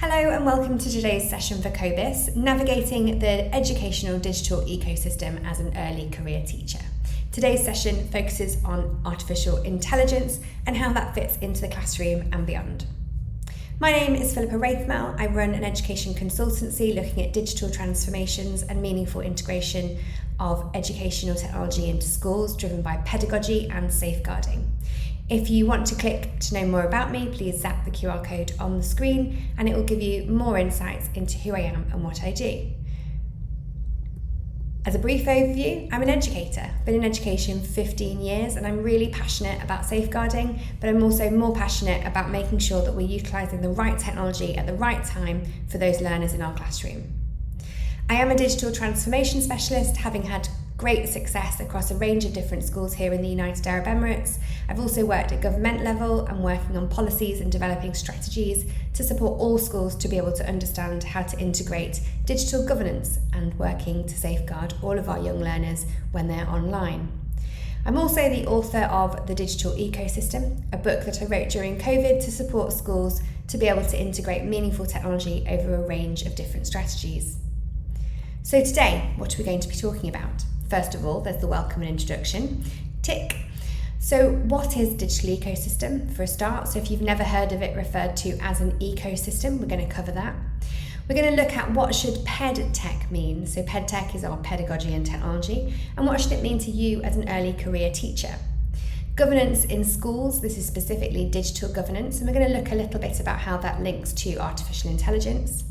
Hello and welcome to today's session for Cobis, navigating the educational digital ecosystem as an early career teacher. Today's session focuses on artificial intelligence and how that fits into the classroom and beyond. My name is Philippa Wraithmell. I run an education consultancy looking at digital transformations and meaningful integration of educational technology into schools, driven by pedagogy and safeguarding. If you want to click to know more about me, please zap the QR code on the screen and it will give you more insights into who I am and what I do. As a brief overview, I'm an educator. I've been in education for 15 years and I'm really passionate about safeguarding, but I'm also more passionate about making sure that we're utilising the right technology at the right time for those learners in our classroom. I am a digital transformation specialist, having had great success across a range of different schools here in the United Arab Emirates. I've also worked at government level and working on policies and developing strategies to support all schools to be able to understand how to integrate digital governance and working to safeguard all of our young learners when they're online. I'm also the author of The Digital Ecosystem, a book that I wrote during COVID to support schools to be able to integrate meaningful technology over a range of different strategies. So today, what are we going to be talking about? First of all, there's the welcome and introduction. Tick. So what is digital ecosystem for a start? So if you've never heard of it referred to as an ecosystem, we're going to cover that. We're going to look at what should ped tech mean. So ped tech is our pedagogy and technology. And what should it mean to you as an early career teacher? Governance in schools, this is specifically digital governance. And we're going to look a little bit about how that links to artificial intelligence.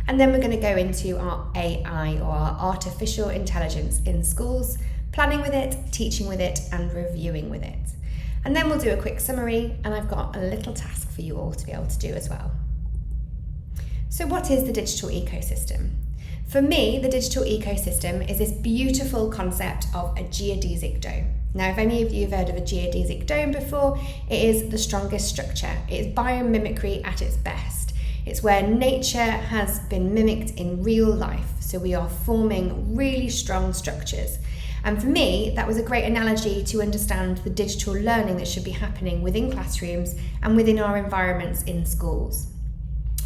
And then we're going to go into our AI, or our artificial intelligence in schools, planning with it, teaching with it, and reviewing with it. And then we'll do a quick summary, and I've got a little task for you all to be able to do as well. So what is the digital ecosystem? For me, the digital ecosystem is this beautiful concept of a geodesic dome. Now, if any of you have heard of a geodesic dome before, it is the strongest structure. It is biomimicry at its best. It's where nature has been mimicked in real life. So we are forming really strong structures. And for me, that was a great analogy to understand the digital learning that should be happening within classrooms and within our environments in schools.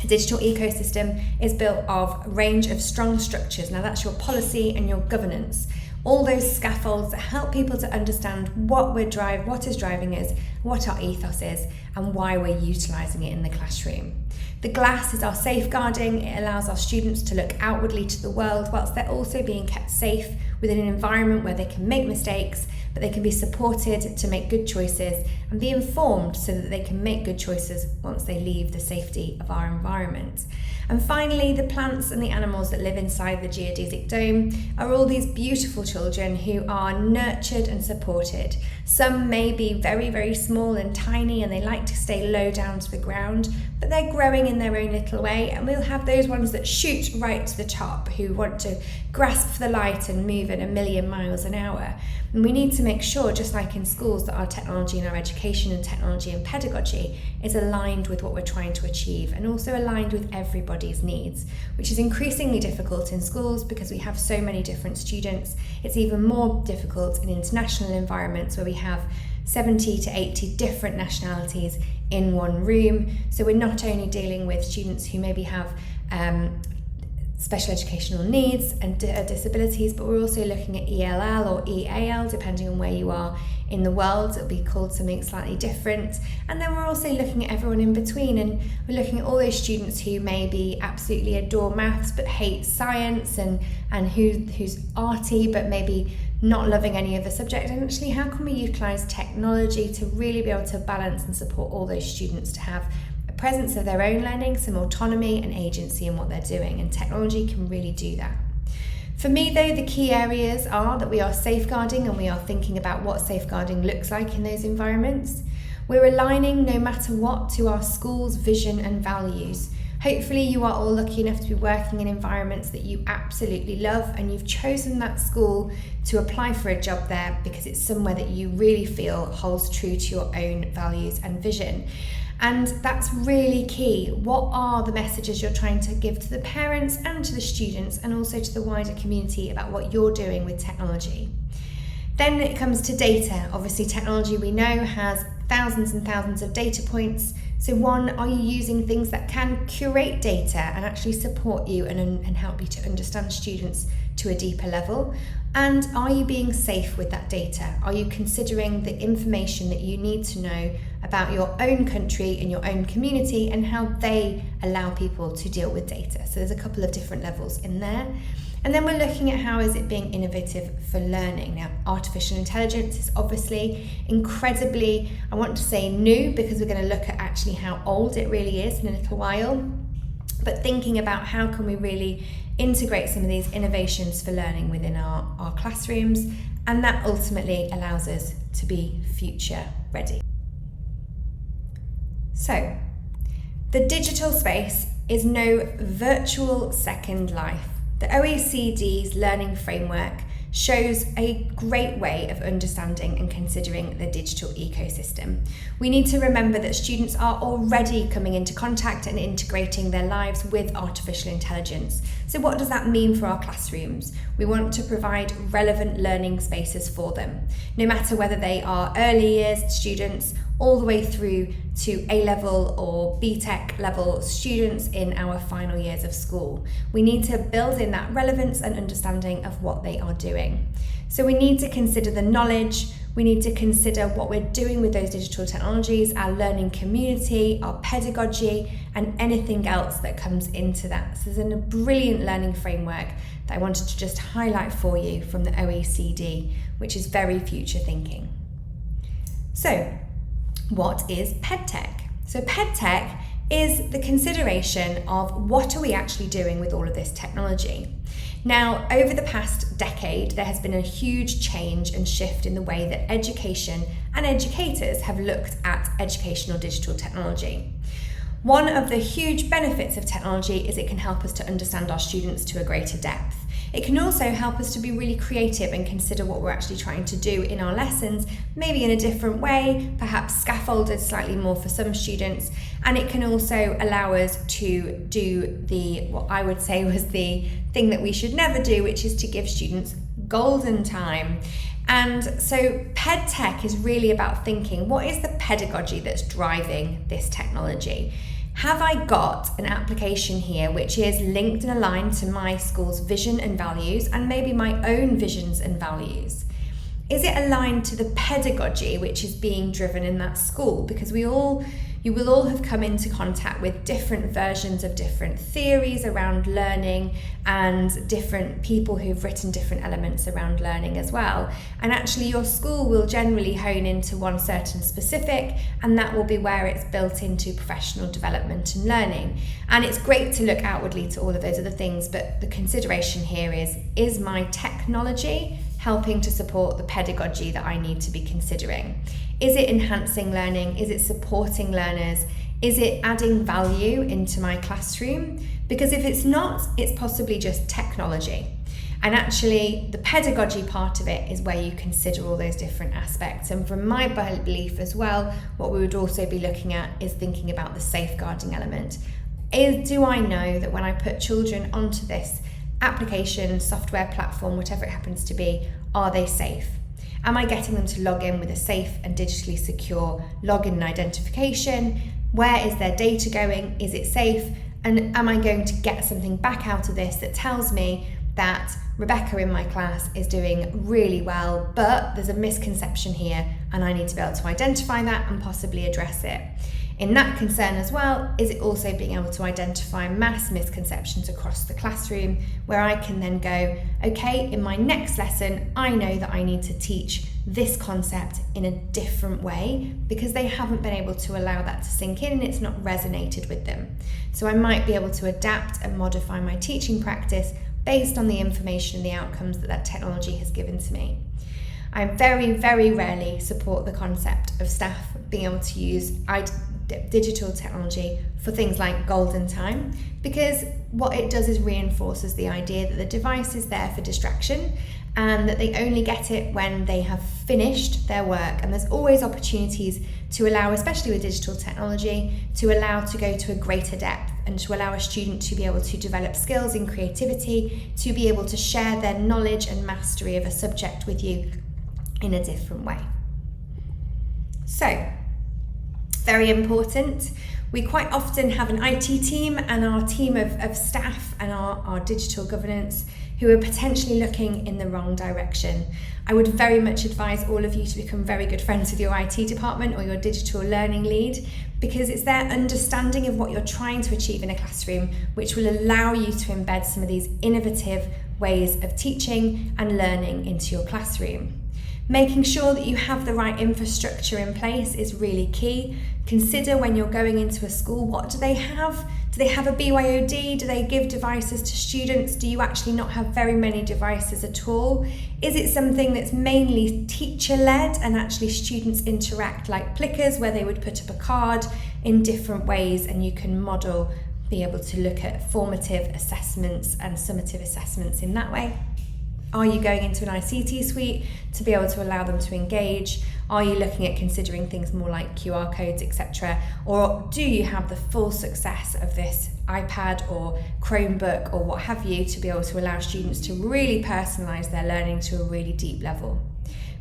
A digital ecosystem is built of a range of strong structures. Now that's your policy and your governance. All those scaffolds that help people to understand what is driving us, what our ethos is, and why we're utilising it in the classroom. The glass is our safeguarding. It allows our students to look outwardly to the world whilst they're also being kept safe within an environment where they can make mistakes, but they can be supported to make good choices and be informed so that they can make good choices once they leave the safety of our environment. And finally, the plants and the animals that live inside the geodesic dome are all these beautiful children who are nurtured and supported. Some may be very, very small and tiny and they like to stay low down to the ground, but they're growing in their own little way. And we'll have those ones that shoot right to the top, who want to grasp for the light and move at 1,000,000 miles an hour. And we need to make sure, just like in schools, that our technology and our education and technology and pedagogy is aligned with what we're trying to achieve and also aligned with everybody's needs, which is increasingly difficult in schools because we have so many different students. It's even more difficult in international environments where we have 70 to 80 different nationalities in one room. So we're not only dealing with students who maybe have special educational needs and disabilities, but we're also looking at ELL or EAL, depending on where you are in the world. It'll be called something slightly different. And then we're also looking at everyone in between, and we're looking at all those students who maybe absolutely adore maths but hate science, and who's arty but maybe not loving any of the subject. And actually, how can we utilise technology to really be able to balance and support all those students to have presence of their own learning, some autonomy and agency in what they're doing, and technology can really do that. For me though, the key areas are that we are safeguarding and we are thinking about what safeguarding looks like in those environments. We're aligning no matter what to our school's vision and values. Hopefully you are all lucky enough to be working in environments that you absolutely love and you've chosen that school to apply for a job there because it's somewhere that you really feel holds true to your own values and vision. And that's really key. What are the messages you're trying to give to the parents and to the students and also to the wider community about what you're doing with technology? Then it comes to data. Obviously, technology we know has thousands and thousands of data points So one, are you using things that can curate data and actually support you and help you to understand students to a deeper level? And are you being safe with that data? Are you considering the information that you need to know about your own country and your own community and how they allow people to deal with data? So there's a couple of different levels in there. And then we're looking at how is it being innovative for learning. Now, artificial intelligence is obviously incredibly, I want to say new, because we're going to look at actually how old it really is in a little while. But thinking about how can we really integrate some of these innovations for learning within our classrooms, and that ultimately allows us to be future ready. So, the digital space is no virtual second life. The OECD's learning framework shows a great way of understanding and considering the digital ecosystem. We need to remember that students are already coming into contact and integrating their lives with artificial intelligence. So what does that mean for our classrooms? We want to provide relevant learning spaces for them, no matter whether they are early years students all the way through to A-level or BTEC level students in our final years of school. We need to build in that relevance and understanding of what they are doing. So we need to consider the knowledge, we need to consider what we're doing with those digital technologies, our learning community, our pedagogy, and anything else that comes into that. So there's a brilliant learning framework that I wanted to just highlight for you from the OECD, which is very future thinking. So, what is PedTech? So PedTech is the consideration of what are we actually doing with all of this technology. Now, over the past decade, there has been a huge change and shift in the way that education and educators have looked at educational digital technology. One of the huge benefits of technology is it can help us to understand our students to a greater depth. It can also help us to be really creative and consider what we're actually trying to do in our lessons, maybe in a different way, perhaps scaffolded slightly more for some students. And it can also allow us to do what I would say was the thing that we should never do, which is to give students golden time. And so PedTech is really about thinking, what is the pedagogy that's driving this technology? Have I got an application here which is linked and aligned to my school's vision and values and maybe my own visions and values? Is it aligned to the pedagogy which is being driven in that school? Because you will all have come into contact with different versions of different theories around learning and different people who've written different elements around learning as well. And actually your school will generally hone into one certain specific, and that will be where it's built into professional development and learning. And it's great to look outwardly to all of those other things, but the consideration here is my technology helping to support the pedagogy that I need to be considering? Is it enhancing learning? Is it supporting learners? Is it adding value into my classroom? Because if it's not, it's possibly just technology. And actually, the pedagogy part of it is where you consider all those different aspects. And from my belief as well, what we would also be looking at is thinking about the safeguarding element. Do I know that when I put children onto this application, software, platform, whatever it happens to be, are they safe? Am I getting them to log in with a safe and digitally secure login and identification? Where is their data going? Is it safe? And am I going to get something back out of this that tells me that Rebecca in my class is doing really well, but there's a misconception here and I need to be able to identify that and possibly address it? In that concern as well, is it also being able to identify mass misconceptions across the classroom where I can then go, okay, in my next lesson, I know that I need to teach this concept in a different way because they haven't been able to allow that to sink in and it's not resonated with them. So I might be able to adapt and modify my teaching practice based on the information and the outcomes that technology has given to me. I very, very rarely support the concept of staff being able to use digital technology for things like golden time, because what it does is reinforces the idea that the device is there for distraction and that they only get it when they have finished their work. And there's always opportunities to allow, especially with digital technology, to allow to go to a greater depth and to allow a student to be able to develop skills in creativity, to be able to share their knowledge and mastery of a subject with you in a different way. So, Very important. We quite often have an IT team and our team of staff and our digital governance who are potentially looking in the wrong direction. I would very much advise all of you to become very good friends with your IT department or your digital learning lead, because it's their understanding of what you're trying to achieve in a classroom which will allow you to embed some of these innovative ways of teaching and learning into your classroom. Making sure that you have the right infrastructure in place is really key. Consider when you're going into a school, what do they have? Do they have a BYOD? Do they give devices to students? Do you actually not have very many devices at all? Is it something that's mainly teacher-led and actually students interact like Plickers, where they would put up a card in different ways and you can model, be able to look at formative assessments and summative assessments in that way? Are you going into an ICT suite to be able to allow them to engage? Are you looking at considering things more like QR codes, etc.? Or do you have the full success of this iPad or Chromebook or what have you to be able to allow students to really personalise their learning to a really deep level?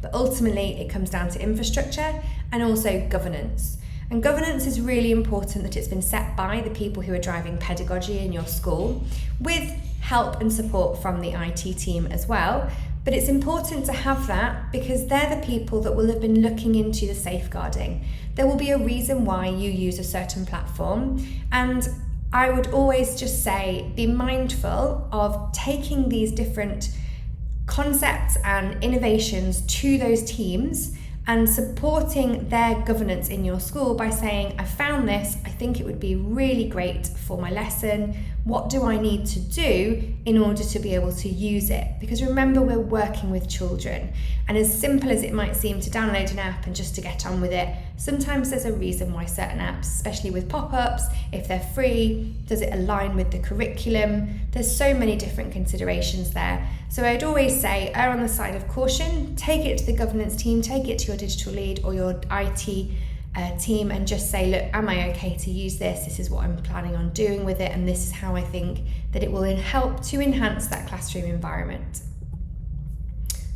But ultimately, it comes down to infrastructure and also governance. And governance is really important, that it's been set by the people who are driving pedagogy in your school, with help and support from the IT team as well. But it's important to have that because they're the people that will have been looking into the safeguarding. There will be a reason why you use a certain platform, and I would always just say be mindful of taking these different concepts and innovations to those teams and supporting their governance in your school by saying, I found this, I think it would be really great for my lesson. What do I need to do in order to be able to use it? Because remember, we're working with children, and as simple as it might seem to download an app and just to get on with it, sometimes there's a reason why certain apps, especially with pop-ups, if they're free, does it align with the curriculum? There's so many different considerations there. So I'd always say, err on the side of caution, take it to the governance team, take it to your digital lead or your IT team and just say, look, am I okay to use this? This is what I'm planning on doing with it, and this is how I think that it will help to enhance that classroom environment.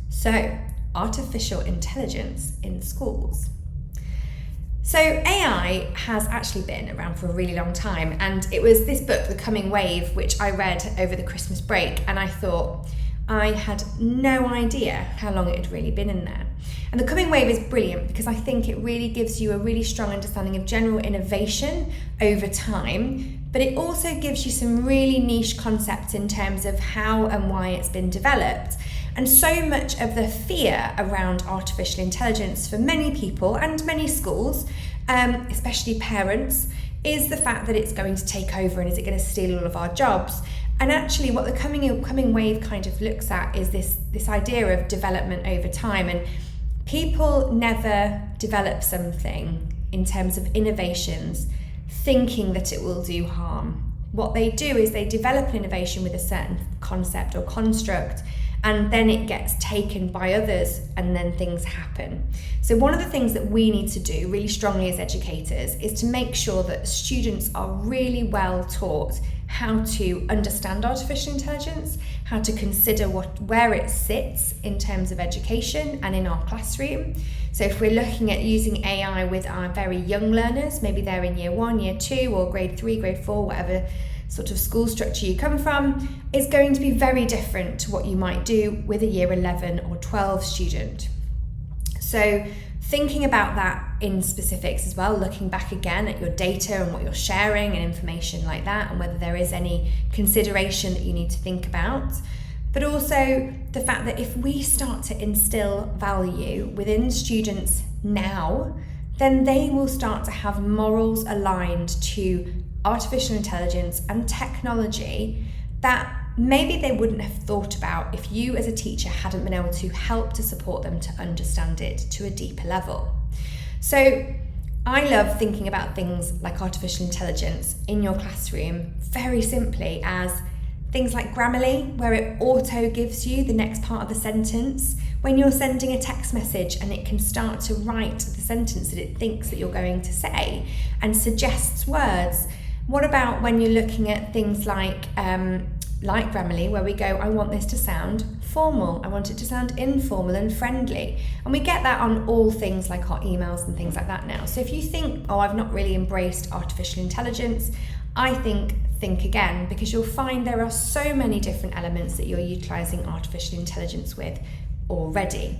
So, artificial intelligence in schools. So AI has actually been around for a really long time, and it was this book, The Coming Wave, which I read over the Christmas break, and I thought, I had no idea how long it had really been in there. And The Coming Wave is brilliant because I think it really gives you a really strong understanding of general innovation over time, but it also gives you some really niche concepts in terms of how and why it's been developed. And so much of the fear around artificial intelligence for many people and many schools, especially parents, is the fact that it's going to take over and is it going to steal all of our jobs? And actually what the coming wave kind of looks at is this idea of development over time. And people never develop something in terms of innovations thinking that it will do harm. What they do is they develop an innovation with a certain concept or construct, and then it gets taken by others and then things happen. So one of the things that we need to do really strongly as educators is to make sure that students are really well taught how to understand artificial intelligence, how to consider where it sits in terms of education and in our classroom. So if we're looking at using AI with our very young learners, maybe they're in year 1, year 2 or grade 3, grade 4, whatever sort of school structure you come from, is going to be very different to what you might do with a year 11 or 12 student. So thinking about that in specifics as well, looking back again at your data and what you're sharing and information like that, and whether there is any consideration that you need to think about. But also the fact that if we start to instill value within students now, then they will start to have morals aligned to artificial intelligence and technology that maybe they wouldn't have thought about if you as a teacher hadn't been able to help to support them to understand it to a deeper level. So I love thinking about things like artificial intelligence in your classroom very simply as things like Grammarly, where it auto gives you the next part of the sentence. When you're sending a text message and it can start to write the sentence that it thinks that you're going to say and suggests words. What about when you're looking at things like like Grammarly, where we go, I want this to sound formal, I want it to sound informal and friendly. And we get that on all things like our emails and things like that now. So if you think, oh, I've not really embraced artificial intelligence, I think again, because you'll find there are so many different elements that you're utilising artificial intelligence with already.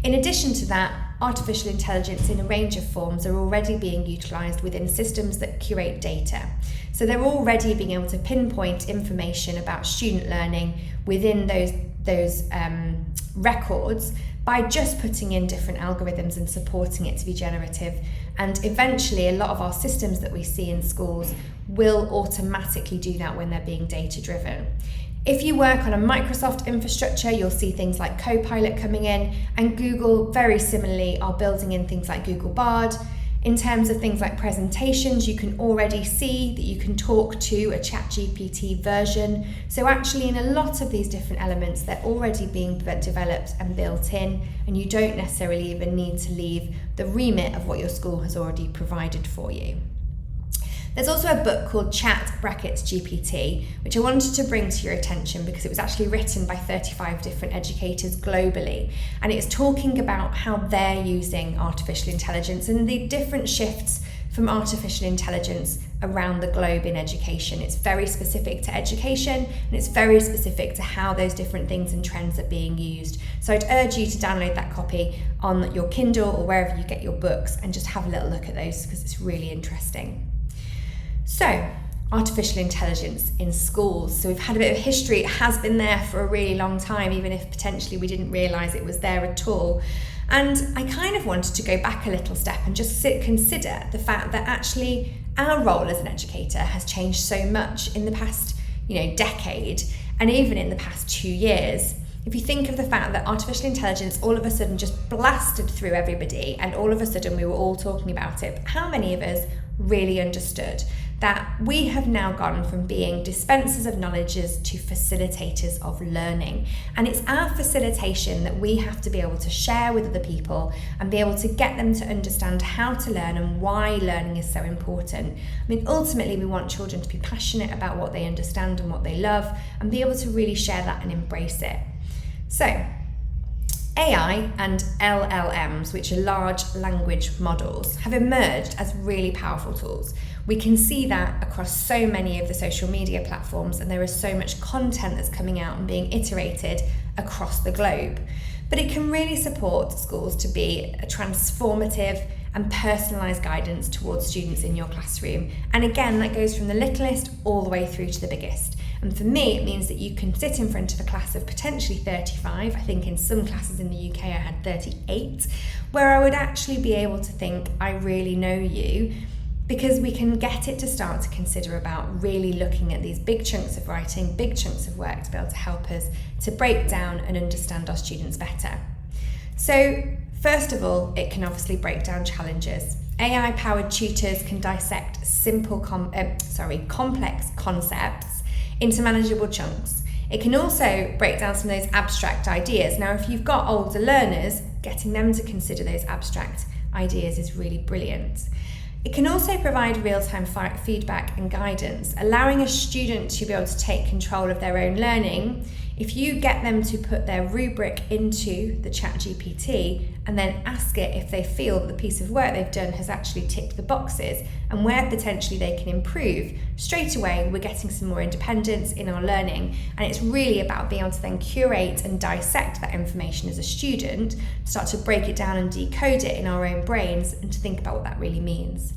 In addition to that, artificial intelligence in a range of forms are already being utilised within systems that curate data. So they're already being able to pinpoint information about student learning within those records by just putting in different algorithms and supporting it to be generative. And eventually, a lot of our systems that we see in schools will automatically do that when they're being data driven. If you work on a Microsoft infrastructure, you'll see things like Copilot coming in, and Google very similarly are building in things like Google Bard. In terms of things like presentations, you can already see that you can talk to a ChatGPT version. So actually in a lot of these different elements, they're already being developed and built in, and you don't necessarily even need to leave the remit of what your school has already provided for you. There's also a book called Chat(GPT), which I wanted to bring to your attention because it was actually written by 35 different educators globally. And it's talking about how they're using artificial intelligence and the different shifts from artificial intelligence around the globe in education. It's very specific to education, and it's very specific to how those different things and trends are being used. So I'd urge you to download that copy on your Kindle or wherever you get your books and just have a little look at those because it's really interesting. So, artificial intelligence in schools. So we've had a bit of history. It has been there for a really long time, even if potentially we didn't realise it was there at all. And I kind of wanted to go back a little step and just consider the fact that actually our role as an educator has changed so much in the past, decade, and even in the past 2 years. If you think of the fact that artificial intelligence all of a sudden just blasted through everybody, and all of a sudden we were all talking about it, but how many of us really understood that we have now gone from being dispensers of knowledges to facilitators of learning? And it's our facilitation that we have to be able to share with other people and be able to get them to understand how to learn and why learning is so important. I mean, ultimately we want children to be passionate about what they understand and what they love and be able to really share that and embrace it. So, AI and LLMs, which are large language models, have emerged as really powerful tools. We can see that across so many of the social media platforms, and there is so much content that's coming out and being iterated across the globe. But it can really support schools to be a transformative and personalised guidance towards students in your classroom. And again, that goes from the littlest all the way through to the biggest. And for me, it means that you can sit in front of a class of potentially 35. I think in some classes in the UK I had 38, where I would actually be able to think, I really know you, because we can get it to start to consider about really looking at these big chunks of writing, big chunks of work to be able to help us to break down and understand our students better. So first of all, it can obviously break down challenges. AI-powered tutors can dissect complex concepts into manageable chunks. It can also break down some of those abstract ideas. Now, if you've got older learners, getting them to consider those abstract ideas is really brilliant. It can also provide real-time feedback and guidance, allowing a student to be able to take control of their own learning. If you get them to put their rubric into the ChatGPT and then ask it if they feel that the piece of work they've done has actually ticked the boxes and where potentially they can improve, straight away we're getting some more independence in our learning. And it's really about being able to then curate and dissect that information as a student, start to break it down and decode it in our own brains and to think about what that really means.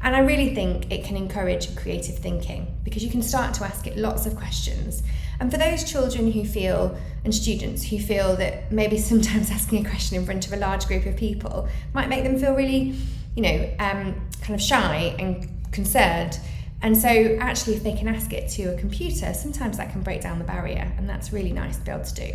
And I really think it can encourage creative thinking because you can start to ask it lots of questions. And for those children who feel, and students who feel that maybe sometimes asking a question in front of a large group of people might make them feel really, kind of shy and concerned. And so actually if they can ask it to a computer, sometimes that can break down the barrier, and that's really nice to be able to do.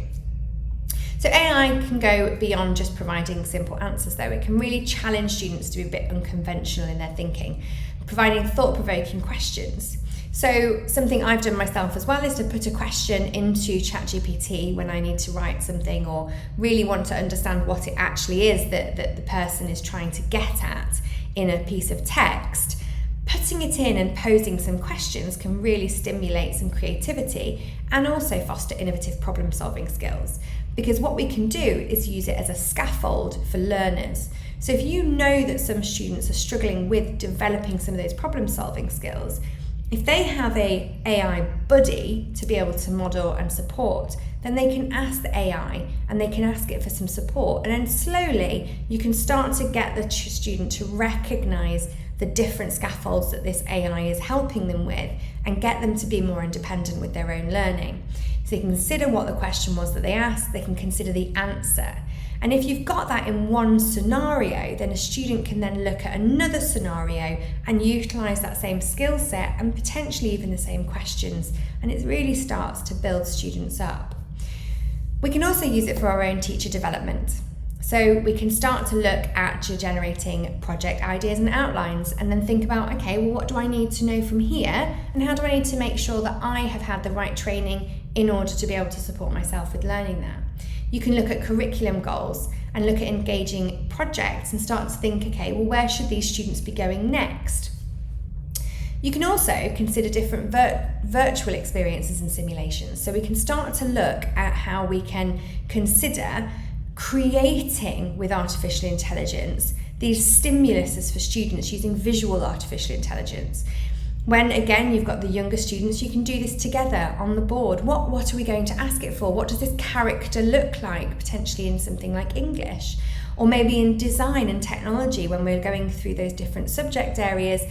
So AI can go beyond just providing simple answers though. It can really challenge students to be a bit unconventional in their thinking, providing thought-provoking questions. So something I've done myself as well is to put a question into ChatGPT when I need to write something or really want to understand what it actually is that the person is trying to get at in a piece of text. Put putting it in and posing some questions can really stimulate some creativity and also foster innovative problem solving skills, because what we can do is use it as a scaffold for learners. So if you know that some students are struggling with developing some of those problem solving skills, if they have a AI buddy to be able to model and support, then they can ask the AI and they can ask it for some support. And then slowly you can start to get the student to recognize the different scaffolds that this AI is helping them with and get them to be more independent with their own learning. So they can consider what the question was that they asked, they can consider the answer. And if you've got that in one scenario, then a student can then look at another scenario and utilise that same skill set and potentially even the same questions. And it really starts to build students up. We can also use it for our own teacher development. So we can start to look at generating project ideas and outlines and then think about, okay, well, what do I need to know from here? And how do I need to make sure that I have had the right training in order to be able to support myself with learning that? You can look at curriculum goals and look at engaging projects and start to think, okay, well, where should these students be going next? You can also consider different virtual experiences and simulations. So we can start to look at how we can consider creating with artificial intelligence these stimuluses for students using visual artificial intelligence. When, again, you've got the younger students, you can do this together on the board. What are we going to ask it for? What does this character look like, potentially in something like English? Or maybe in design and technology, when we're going through those different subject areas,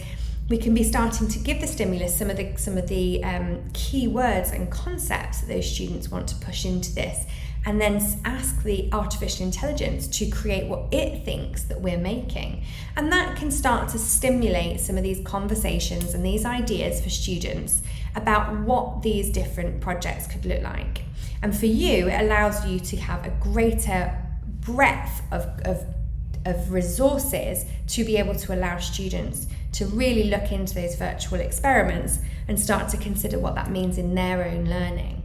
we can be starting to give the stimulus some of the key words and concepts that those students want to push into this, and then ask the artificial intelligence to create what it thinks that we're making. And that can start to stimulate some of these conversations and these ideas for students about what these different projects could look like. And for you, it allows you to have a greater breadth of resources to be able to allow students to really look into those virtual experiments and start to consider what that means in their own learning.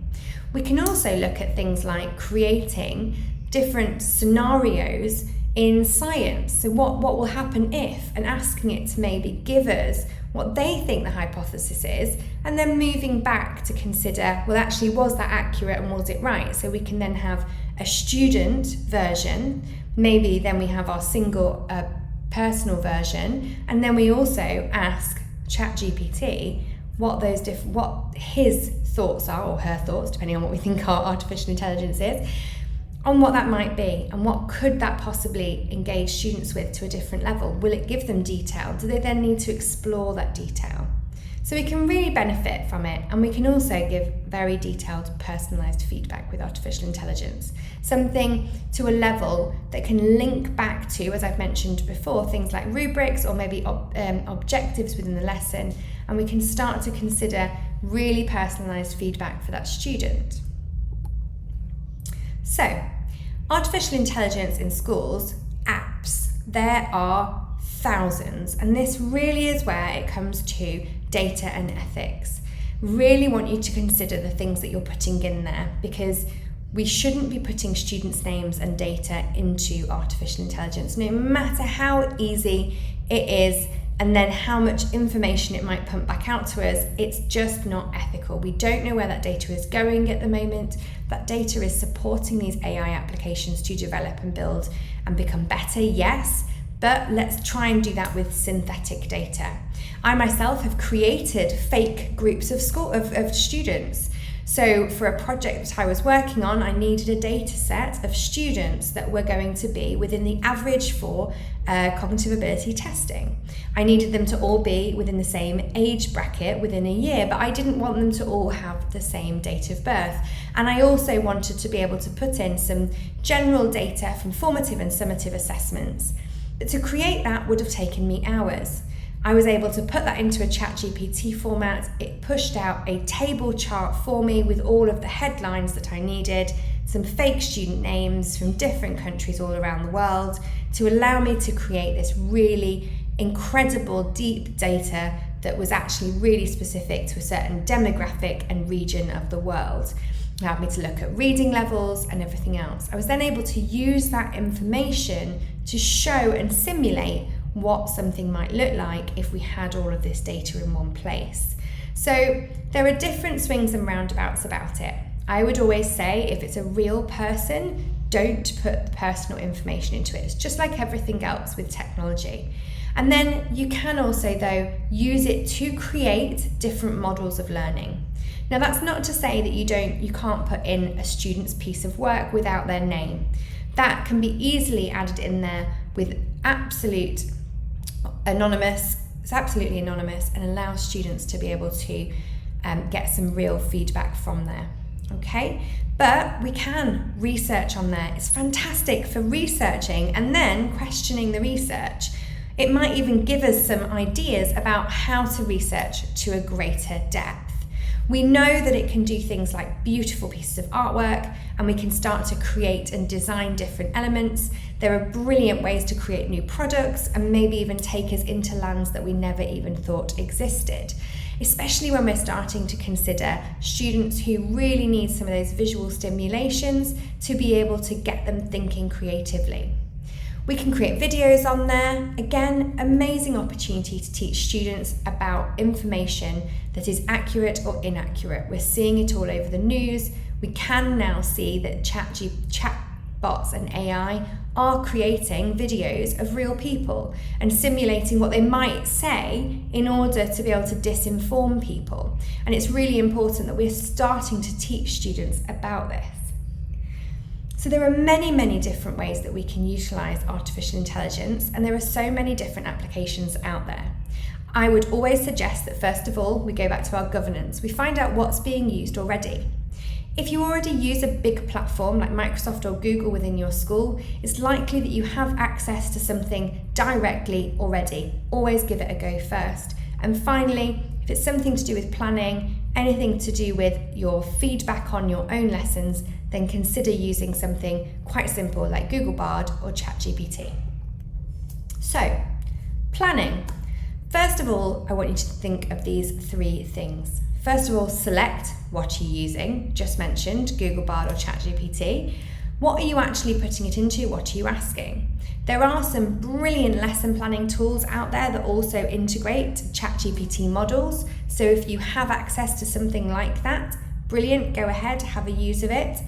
We can also look at things like creating different scenarios in science. So what will happen if, and asking it to maybe give us what they think the hypothesis is, and then moving back to consider, well, actually, was that accurate and was it right? So we can then have a student version, maybe then we have our single personal version, and then we also ask ChatGPT what his thoughts are, or her thoughts, depending on what we think our artificial intelligence is, on what that might be and what could that possibly engage students with to a different level. Will it give them detail? Do they then need to explore that detail? So we can really benefit from it, and we can also give very detailed, personalised feedback with artificial intelligence. Something to a level that can link back to, as I've mentioned before, things like rubrics or maybe objectives within the lesson, and we can start to consider really personalised feedback for that student. So, artificial intelligence in schools, apps, there are thousands, and this really is where it comes to data and ethics. Really want you to consider the things that you're putting in there, because we shouldn't be putting students' names and data into artificial intelligence, no matter how easy it is and then how much information it might pump back out to us. It's just not ethical. We don't know where that data is going at the moment. That data is supporting these AI applications to develop and build and become better, yes, but let's try and do that with synthetic data. I myself have created fake groups of students. So for a project that I was working on, I needed a data set of students that were going to be within the average for cognitive ability testing. I needed them to all be within the same age bracket within a year, but I didn't want them to all have the same date of birth. And I also wanted to be able to put in some general data from formative and summative assessments. But to create that would have taken me hours. I was able to put that into a ChatGPT format. It pushed out a table chart for me with all of the headlines that I needed, some fake student names from different countries all around the world, to allow me to create this really incredible deep data that was actually really specific to a certain demographic and region of the world. It allowed me to look at reading levels and everything else. I was then able to use that information to show and simulate what something might look like if we had all of this data in one place. So there are different swings and roundabouts about it. I would always say if it's a real person, don't put the personal information into it. It's just like everything else with technology. And then you can also, though, use it to create different models of learning. Now, that's not to say that you can't put in a student's piece of work without their name. That can be easily added in there with absolutely anonymous, and allows students to be able to get some real feedback from there. Okay, but we can research on there. It's fantastic for researching and then questioning the research. It might even give us some ideas about how to research to a greater depth. We know that it can do things like beautiful pieces of artwork, and we can start to create and design different elements. There are brilliant ways to create new products and maybe even take us into lands that we never even thought existed, especially when we're starting to consider students who really need some of those visual stimulations to be able to get them thinking creatively. We can create videos on there. Again, amazing opportunity to teach students about information that is accurate or inaccurate. We're seeing it all over the news. We can now see that chatbots and AI are creating videos of real people and simulating what they might say in order to be able to disinform people. And it's really important that we're starting to teach students about this. So there are many, many different ways that we can utilise artificial intelligence, and there are so many different applications out there. I would always suggest that first of all, we go back to our governance. We find out what's being used already. If you already use a big platform like Microsoft or Google within your school, it's likely that you have access to something directly already. Always give it a go first. And finally, if it's something to do with planning, anything to do with your feedback on your own lessons, then consider using something quite simple like Google Bard or ChatGPT. So, planning. First of all, I want you to think of these three things. First of all, select what you're using. Just mentioned Google Bard or ChatGPT. What are you actually putting it into? What are you asking? There are some brilliant lesson planning tools out there that also integrate ChatGPT models. So if you have access to something like that, brilliant, go ahead, have a use of it.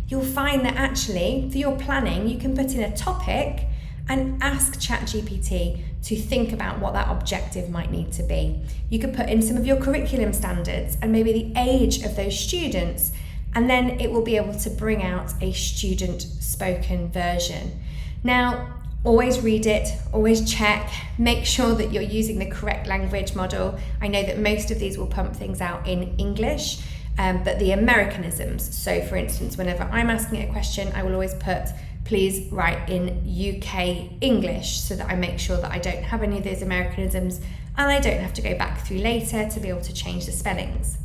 You'll find that actually for your planning, you can put in a topic and ask ChatGPT to think about what that objective might need to be. You could put in some of your curriculum standards and maybe the age of those students, and then it will be able to bring out a student spoken version. Now, always read it, always check, make sure that you're using the correct language model. I know that most of these will pump things out in English, but the Americanisms, so for instance, whenever I'm asking it a question, I will always put, please write in UK English, so that I make sure that I don't have any of those Americanisms and I don't have to go back through later to be able to change the spellings.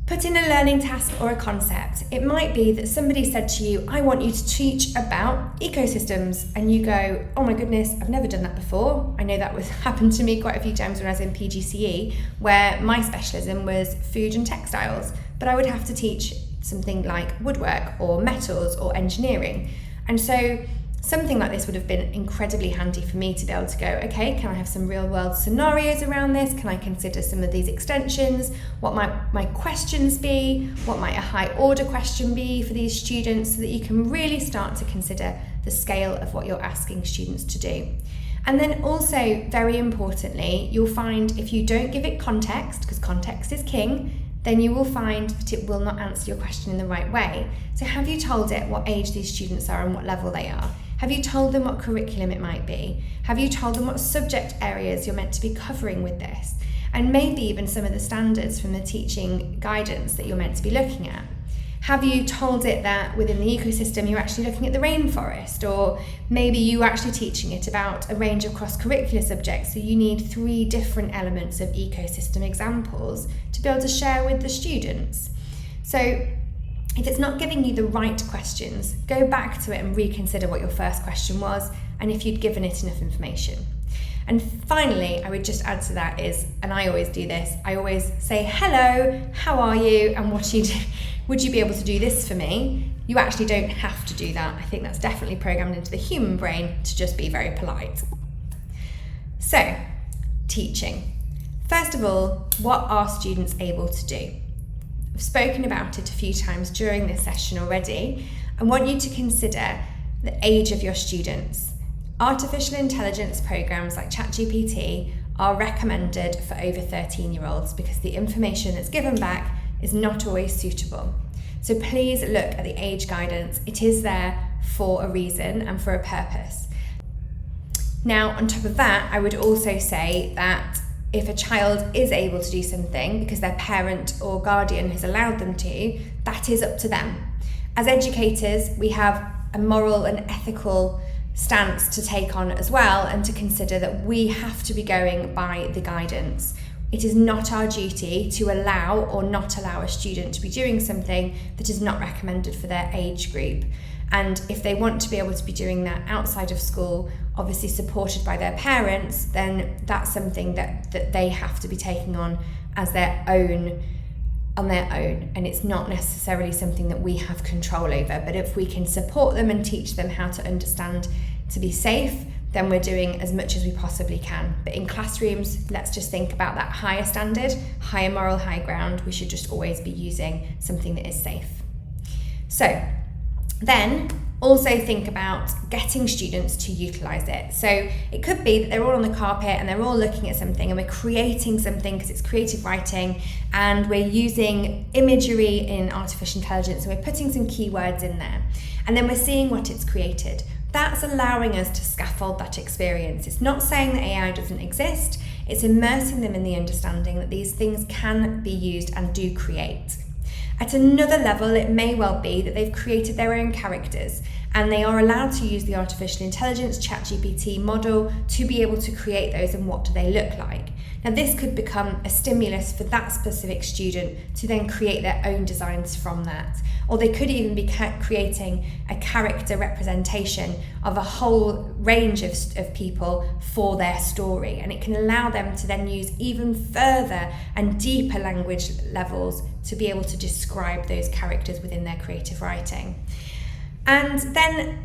Put in a learning task or a concept. It might be that somebody said to you, I want you to teach about ecosystems, and you go, oh my goodness, I've never done that before. I know that happened to me quite a few times when I was in PGCE, where my specialism was food and textiles, but I would have to teach something like woodwork or metals or engineering. And so something like this would have been incredibly handy for me to be able to go, okay, can I have some real world scenarios around this? Can I consider some of these extensions? What might my questions be? What might a high order question be for these students, so that you can really start to consider the scale of what you're asking students to do. And then also, very importantly, you'll find if you don't give it context, because context is king, then you will find that it will not answer your question in the right way. So have you told it what age these students are and what level they are? Have you told them what curriculum it might be? Have you told them what subject areas you're meant to be covering with this? And maybe even some of the standards from the teaching guidance that you're meant to be looking at. Have you told it that within the ecosystem you're actually looking at the rainforest, or maybe you're actually teaching it about a range of cross-curricular subjects, so you need 3 different elements of ecosystem examples to be able to share with the students? So if it's not giving you the right questions, go back to it and reconsider what your first question was, and if you'd given it enough information. And finally, I would just add to that is, and I always do this, I always say, hello, how are you, and what you do? Would you be able to do this for me? You actually don't have to do that. I think that's definitely programmed into the human brain to just be very polite. So, teaching. First of all, what are students able to do? I've spoken about it a few times during this session already. I want you to consider the age of your students. Artificial intelligence programs like ChatGPT are recommended for over 13-year-olds because the information that's given back is not always suitable. So please look at the age guidance. It is there for a reason and for a purpose. Now, on top of that, I would also say that if a child is able to do something because their parent or guardian has allowed them to, that is up to them. As educators, we have a moral and ethical stance to take on as well, and to consider that we have to be going by the guidance. It is not our duty to allow or not allow a student to be doing something that is not recommended for their age group. And if they want to be able to be doing that outside of school, obviously supported by their parents, then that's something that they have to be taking on as their own, and it's not necessarily something that we have control over. But if we can support them and teach them how to understand to be safe, then we're doing as much as we possibly can. But in classrooms, let's just think about that higher standard, higher moral high ground. We should just always be using something that is safe. So then also think about getting students to utilise it. So it could be that they're all on the carpet and they're all looking at something and we're creating something because it's creative writing, and we're using imagery in artificial intelligence and we're putting some keywords in there, and then we're seeing what it's created. That's allowing us to scaffold that experience. It's not saying that AI doesn't exist, it's immersing them in the understanding that these things can be used and do create. At another level, it may well be that they've created their own characters and they are allowed to use the artificial intelligence ChatGPT model to be able to create those, and what do they look like. Now, this could become a stimulus for that specific student to then create their own designs from that. Or they could even be creating a character representation of a whole range of people for their story. And it can allow them to then use even further and deeper language levels to be able to describe those characters within their creative writing. And then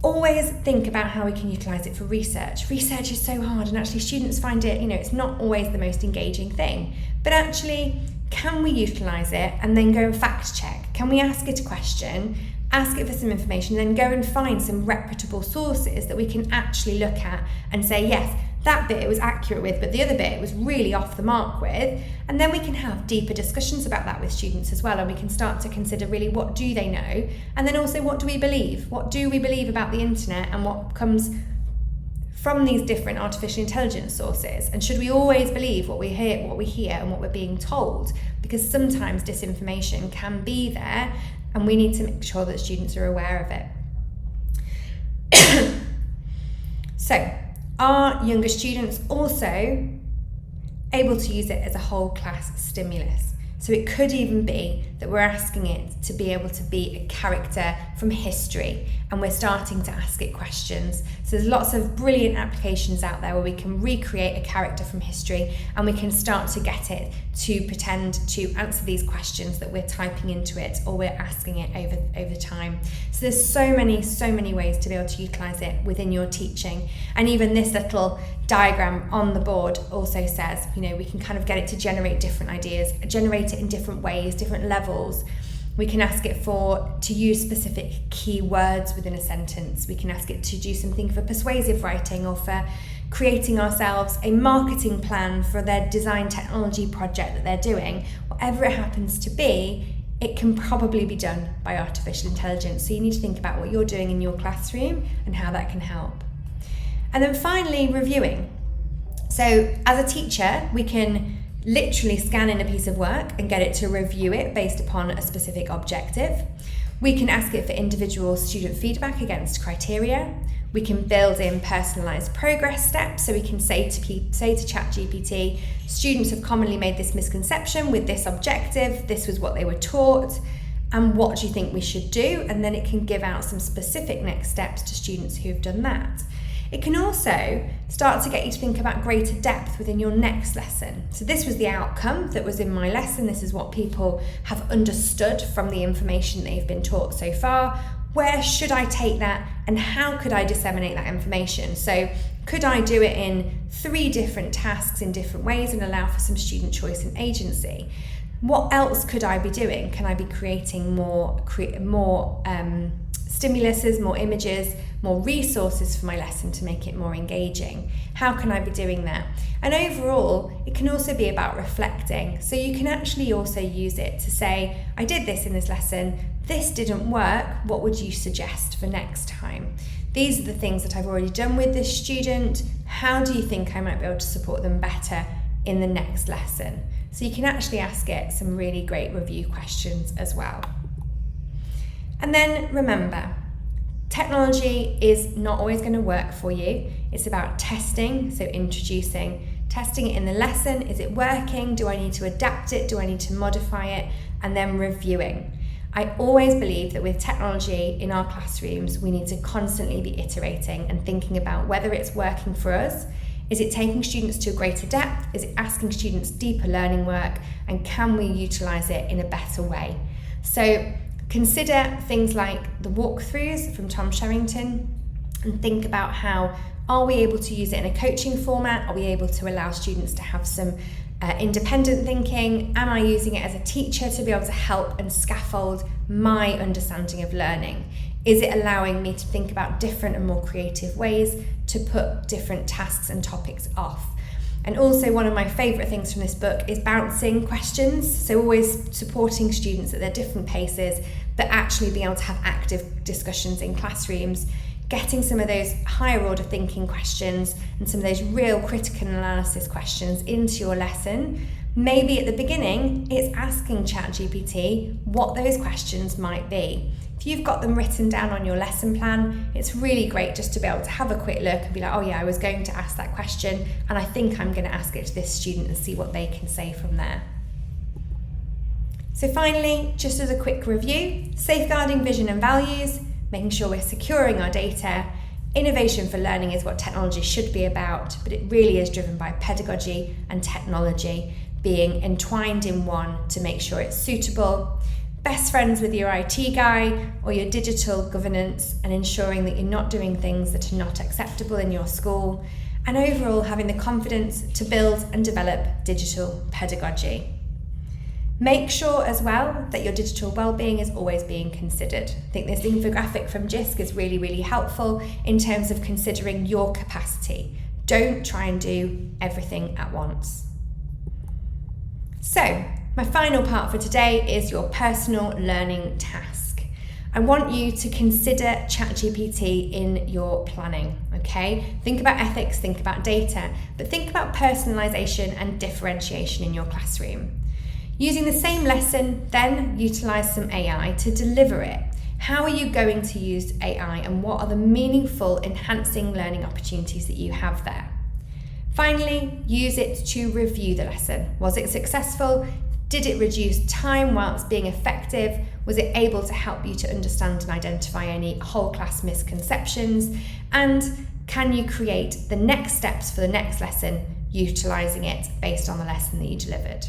always think about how we can utilise it for research. Research is so hard, and actually students find it, it's not always the most engaging thing. But actually, can we utilise it and then go and fact check? Can we ask it a question, ask it for some information, then go and find some reputable sources that we can actually look at and say, yes, that bit it was accurate with, but the other bit it was really off the mark with. And then we can have deeper discussions about that with students as well, and we can start to consider really what do they know, and then also what do we believe? What do we believe about the internet and what comes from these different artificial intelligence sources? And should we always believe what we hear and what we're being told? Because sometimes disinformation can be there, and we need to make sure that students are aware of it. So, are younger students also able to use it as a whole class stimulus? So it could even be that we're asking it to be able to be a character from history, and we're starting to ask it questions. So there's lots of brilliant applications out there where we can recreate a character from history, and we can start to get it to pretend to answer these questions that we're typing into it or we're asking it over time. So there's so many ways to be able to utilize it within your teaching. And even this little diagram on the board also says, we can kind of get it to generate different ideas, generate it in different ways, different levels. We can ask it to use specific keywords within a sentence. We can ask it to do something for persuasive writing or for creating ourselves a marketing plan for their design technology project that they're doing. Whatever it happens to be, it can probably be done by artificial intelligence. So you need to think about what you're doing in your classroom and how that can help. And then finally, reviewing. So as a teacher, we can literally scan in a piece of work and get it to review it based upon a specific objective. We can ask it for individual student feedback against criteria. We can build in personalised progress steps, so we can say to ChatGPT, students have commonly made this misconception with this objective, this was what they were taught, and what do you think we should do? And then it can give out some specific next steps to students who've done that. It can also start to get you to think about greater depth within your next lesson. So this was the outcome that was in my lesson. This is what people have understood from the information they've been taught so far. Where should I take that and how could I disseminate that information? So Could I do it in 3 different tasks in different ways and allow for some student choice and agency? What else could I be doing? Can I be creating more stimuluses, more images, more resources for my lesson to make it more engaging? How can I be doing that? And overall, it can also be about reflecting. So you can actually also use it to say, I did this in this lesson, this didn't work, what would you suggest for next time? These are the things that I've already done with this student. How do you think I might be able to support them better in the next lesson? So you can actually ask it some really great review questions as well. And then remember, technology is not always going to work for you. It's about testing, so testing it in the lesson. Is it working? Do I need to adapt it? Do I need to modify it? And then reviewing. I always believe that with technology in our classrooms, we need to constantly be iterating and thinking about whether it's working for us. Is it taking students to a greater depth? Is it asking students deeper learning work? And can we utilise it in a better way? So consider things like the walkthroughs from Tom Sherrington and think about how, are we able to use it in a coaching format? Are we able to allow students to have some independent thinking? Am I using it as a teacher to be able to help and scaffold my understanding of learning? Is it allowing me to think about different and more creative ways to put different tasks and topics off? And also, one of my favourite things from this book is bouncing questions. So always supporting students at their different paces, but actually being able to have active discussions in classrooms, getting some of those higher order thinking questions and some of those real critical analysis questions into your lesson. Maybe at the beginning, it's asking ChatGPT what those questions might be. If you've got them written down on your lesson plan, it's really great just to be able to have a quick look and be like, oh yeah, I was going to ask that question and I think I'm going to ask it to this student and see what they can say from there. So finally, just as a quick review, safeguarding vision and values, making sure we're securing our data. Innovation for learning is what technology should be about, but it really is driven by pedagogy and technology being entwined in one to make sure it's suitable. Best friends with your IT guy or your digital governance and ensuring that you're not doing things that are not acceptable in your school. And overall, having the confidence to build and develop digital pedagogy. Make sure as well that your digital wellbeing is always being considered. I think this infographic from JISC is really, really helpful in terms of considering your capacity. Don't try and do everything at once. So, my final part for today is your personal learning task. I want you to consider ChatGPT in your planning, okay? Think about ethics, think about data, but think about personalisation and differentiation in your classroom. Using the same lesson, then utilise some AI to deliver it. How are you going to use AI and what are the meaningful enhancing learning opportunities that you have there? Finally, use it to review the lesson. Was it successful? Did it reduce time whilst being effective? Was it able to help you to understand and identify any whole class misconceptions? And can you create the next steps for the next lesson, utilising it based on the lesson that you delivered?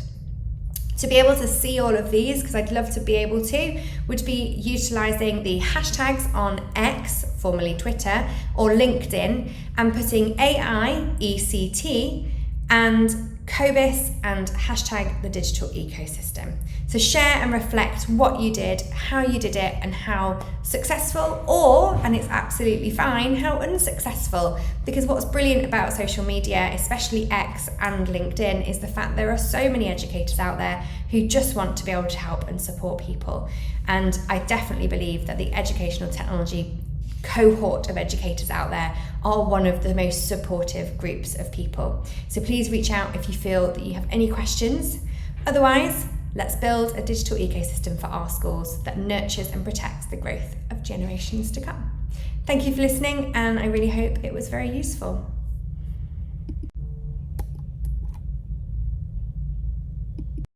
To be able to see all of these, because I'd love to be able to, would be utilising the hashtags on X, formerly Twitter, or LinkedIn, and putting AI, ECT, and Cobis and hashtag the digital ecosystem. So share and reflect what you did, how you did it, and how successful or, and it's absolutely fine, how unsuccessful. Because what's brilliant about social media, especially X and LinkedIn, is the fact there are so many educators out there who just want to be able to help and support people. And I definitely believe that the educational technology cohort of educators out there are one of the most supportive groups of people. So please reach out if you feel that you have any questions. Otherwise, let's build a digital ecosystem for our schools that nurtures and protects the growth of generations to come. Thank you for listening, and I really hope it was very useful.